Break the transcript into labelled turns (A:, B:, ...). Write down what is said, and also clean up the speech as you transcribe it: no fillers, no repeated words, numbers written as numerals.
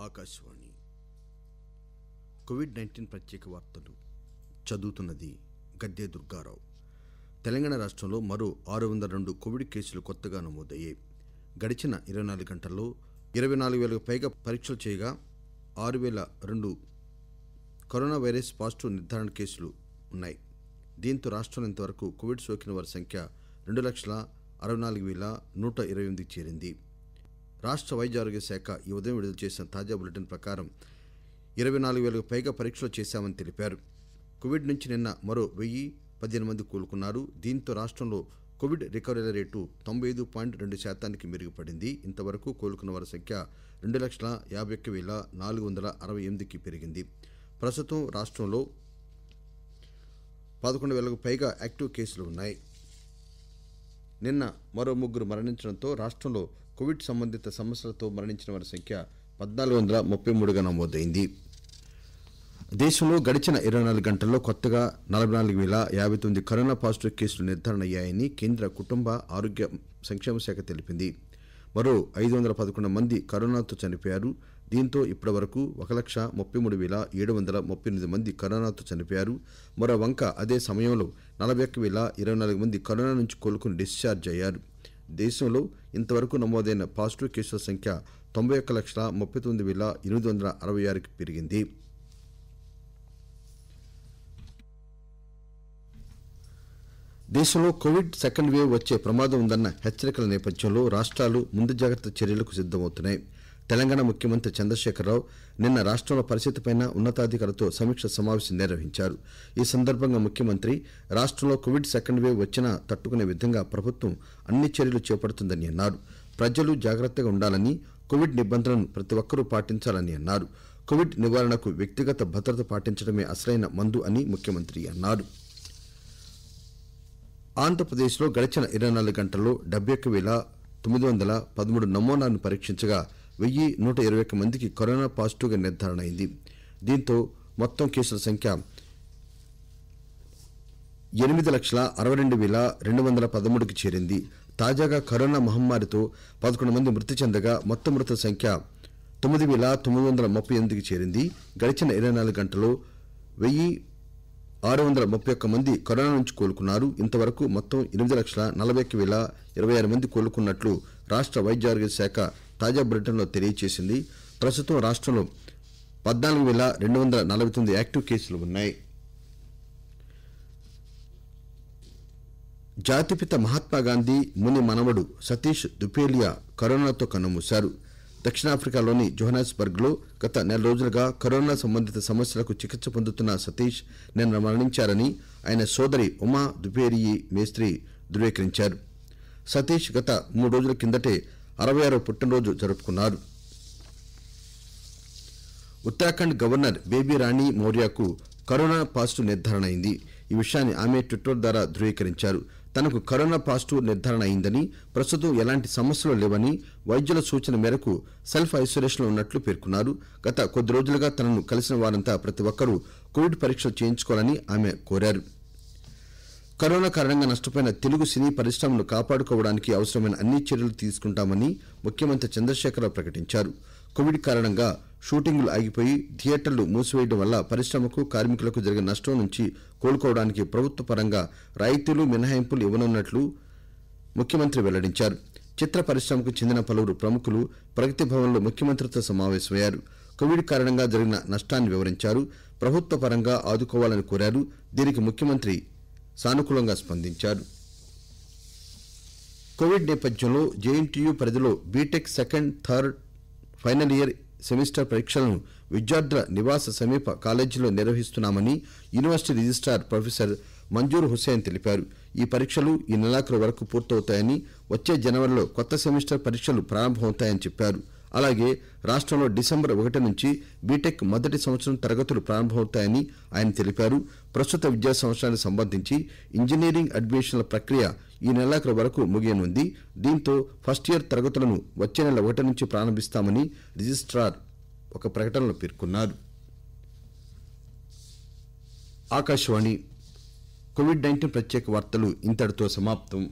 A: Akashvani COVID-19 ప్రత్యేక వార్తలు చదువుతున్నది గద్దె దుర్గారావు. తెలంగాణ రాష్ట్రంలో మరో 602 కోవిడ్ కేసులు కొత్తగా నమోదయ్యాయి. గడిచిన 24 గంటల్లో 24,000కు పైగా పరీక్షలు చేయగా 6,002 కరోనా వైరస్ పాజిటివ్ నిర్ధారణ కేసులు ఉన్నాయి. దీంతో రాష్ట్రంలో ఇంతవరకు కోవిడ్ సోకిన వారి సంఖ్య 2,64,128కి చేరింది. రాష్ట్ర వైద్య ఆరోగ్య శాఖ ఈ ఉదయం విడుదల చేసిన తాజా బులెటిన్ ప్రకారం 24,000కు పైగా పరీక్షలు చేశామని తెలిపారు. కోవిడ్ నుంచి నిన్న మరో 1,015 మంది కోలుకున్నారు. దీంతో రాష్ట్రంలో కోవిడ్ రికవరీ రేటు 95.2%కి మెరుగుపడింది. ఇంతవరకు కోలుకున్న వారి సంఖ్య 2,51,468కి పెరిగింది. ప్రస్తుతం రాష్ట్రంలో 11,000కు పైగా యాక్టివ్ కేసులు ఉన్నాయి. నిన్న మరో 3 మరణించడంతో రాష్ట్రంలో కోవిడ్ సంబంధిత సమస్యలతో మరణించిన వారి సంఖ్య 1,433గా నమోదైంది. దేశంలో గడిచిన 24 గంటల్లో కొత్తగా 44,059 కరోనా పాజిటివ్ కేసులు నిర్ధారణ అయ్యాయని కేంద్ర కుటుంబ ఆరోగ్య సంక్షేమ శాఖ తెలిపింది. మరో 511 మంది కరోనాతో చనిపోయారు. దీంతో ఇప్పటి వరకు 1,33,738 మంది కరోనాతో చనిపోయారు. మరో వంక అదే సమయంలో 41,024 మంది కరోనా నుంచి కోలుకుని డిశ్చార్జ్ అయ్యారు. దేశంలో ఇంతవరకు నమోదైన పాజిటివ్ కేసుల సంఖ్య 91,39,866కి పెరిగింది. దేశంలో కోవిడ్ సెకండ్ వేవ్ వచ్చే ప్రమాదం ఉందన్న హెచ్చరికల నేపథ్యంలో రాష్ట్రాలు ముందు జాగ్రత్త చర్యలకు సిద్దమవుతున్నాయి. తెలంగాణ ముఖ్యమంత్రి చంద్రశేఖరరావు నిన్న రాష్ట్రంలో పరిస్థితిపై ఉన్నతాధికారులతో సమీక్ష సమావేశం నిర్వహించారు. ఈ సందర్భంగా ముఖ్యమంత్రి రాష్ట్రంలో కోవిడ్ సెకండ్ వేవ్ వచ్చినా తట్టుకునే విధంగా ప్రభుత్వం అన్ని చర్యలు చేపడుతుందని అన్నారు. ప్రజలు జాగ్రత్తగా ఉండాలని, కోవిడ్ నిబంధనలను ప్రతి ఒక్కరూ పాటించాలని అన్నారు. కోవిడ్ నివారణకు వ్యక్తిగత భద్రత పాటించడమే అసలైన మందు అని ముఖ్యమంత్రి అన్నారు. ఆంధ్రప్రదేశ్లో గడిచిన 24 గంటల్లో 71,913 నమూనాలను పరీక్షించగా 1,121 మందికి కరోనా పాజిటివ్గా నిర్ధారణ అయింది. దీంతో మొత్తం కేసుల సంఖ్య 8,62,213కి చేరింది. తాజాగా కరోనా మహమ్మారితో 11 మంది మృతి చెందగా మొత్తం మృతుల సంఖ్య 9,938కి చేరింది. గడిచిన 24 గంటల్లో 1,631 మంది కరోనా నుంచి కోలుకున్నారు. ఇంతవరకు మొత్తం 8,40,026 మంది కోలుకున్నట్లు రాష్ట్ర వైద్య ఆరోగ్య శాఖ తాజా బులెటిన్లో తెలియజేసింది. ప్రస్తుతం రాష్ట్రంలో 14,249 యాక్టివ్ కేసులు ఉన్నాయి. జాతిపిత మహాత్మాగాంధీ ముని మనవడు సతీష్ దుపేలియా కరోనాతో కన్నుమూశారు. దక్షిణాఫ్రికాలోని జోహాన్స్బర్గ్లో గత నెల రోజులుగా కరోనా సంబంధిత సమస్యలకు చికిత్స పొందుతున్న సతీష్ నిన్న మరణించారని ఆయన సోదరి ఉమా దుపేరియీ మేస్త్రి ధృవీకరించారు. సతీష్ గత 3 రోజుల కిందటే 66వ పుట్టినరోజు జరుపుకున్నారు. ఉత్తరాఖండ్ గవర్నర్ బేబీ రాణి మౌర్యకు కరోనా పాజిటివ్ నిర్ధారణ అయింది. ఈ విషయాన్ని ఆమె ట్విట్టర్ ద్వారా ధృవీకరించారు. తనకు కరోనా పాజిటివ్ నిర్ధారణ అయిందని, ప్రస్తుతం ఎలాంటి సమస్యలు లేవని, వైద్యుల సూచన మేరకు సెల్ఫ్ ఐసోలేషన్లో ఉన్నట్లు పేర్కొన్నారు. గత కొద్ది రోజులుగా తనను కలిసిన వారంతా ప్రతి ఒక్కరూ కోవిడ్ పరీక్షలు చేయించుకోవాలని ఆమె కోరారు. కరోనా కారణంగా నష్టపోయిన తెలుగు సినీ పరిశ్రమను కాపాడుకోవడానికి అవసరమైన అన్ని చర్యలు తీసుకుంటామని ముఖ్యమంత్రి చంద్రశేఖరరావు ప్రకటించారు. కోవిడ్ కారణంగా షూటింగులు ఆగిపోయి థియేటర్లు మూసివేయడం వల్ల పరిశ్రమకు, కార్మికులకు జరిగిన నష్టం నుంచి కోలుకోవడానికి ప్రభుత్వ పరంగా రాయితీలు, మినహాయింపులు ఇవ్వనున్నట్లు ముఖ్యమంత్రి వెల్లడించారు. చిత్ర పరిశ్రమకు చెందిన పలువురు ప్రముఖులు ప్రగతి భవన్లో ముఖ్యమంత్రితో సమావేశమయ్యారు. కోవిడ్ కారణంగా జరిగిన నష్టాన్ని వివరించారు. ప్రభుత్వ పరంగా ఆదుకోవాలని కోరారు. దీనికి ముఖ్యమంత్రి సానుకూలంగా స్పందించారు. కోవిడ్ నేపథ్యంలో జేఎన్టీయూ పరిధిలో BTech second, third, final year semester పరీక్షలను విద్యార్థుల నివాస సమీప కాలేజీలో నిర్వహిస్తున్నామని university registrar professor Manzoor Hussain తెలిపారు. ఈ పరీక్షలు ఈ నెలాఖరు వరకు పూర్తవుతాయని, వచ్చే జనవరిలో కొత్త సెమిస్టర్ పరీక్షలు ప్రారంభమవుతాయని చెప్పారు. అలాగే రాష్ట్రంలో డిసెంబర్ 1 నుంచి బీటెక్ మొదటి సంవత్సరం తరగతులు ప్రారంభమవుతాయని ఆయన తెలిపారు. ప్రస్తుత విద్యా సంవత్సరానికి సంబంధించి ఇంజనీరింగ్ అడ్మిషన్ల ప్రక్రియ ఈ నెలాఖరు వరకు ముగియనుంది. దీంతో ఫస్ట్ ఇయర్ తరగతులను వచ్చే నెల 1 నుంచి ప్రారంభిస్తామని రిజిస్ట్రార్ ఒక ప్రకటనలో పేర్కొన్నారు. ఆకాశవాణి కోవిడ్-19 ప్రత్యేక వార్తలు ఇంతటితో సమాప్తం.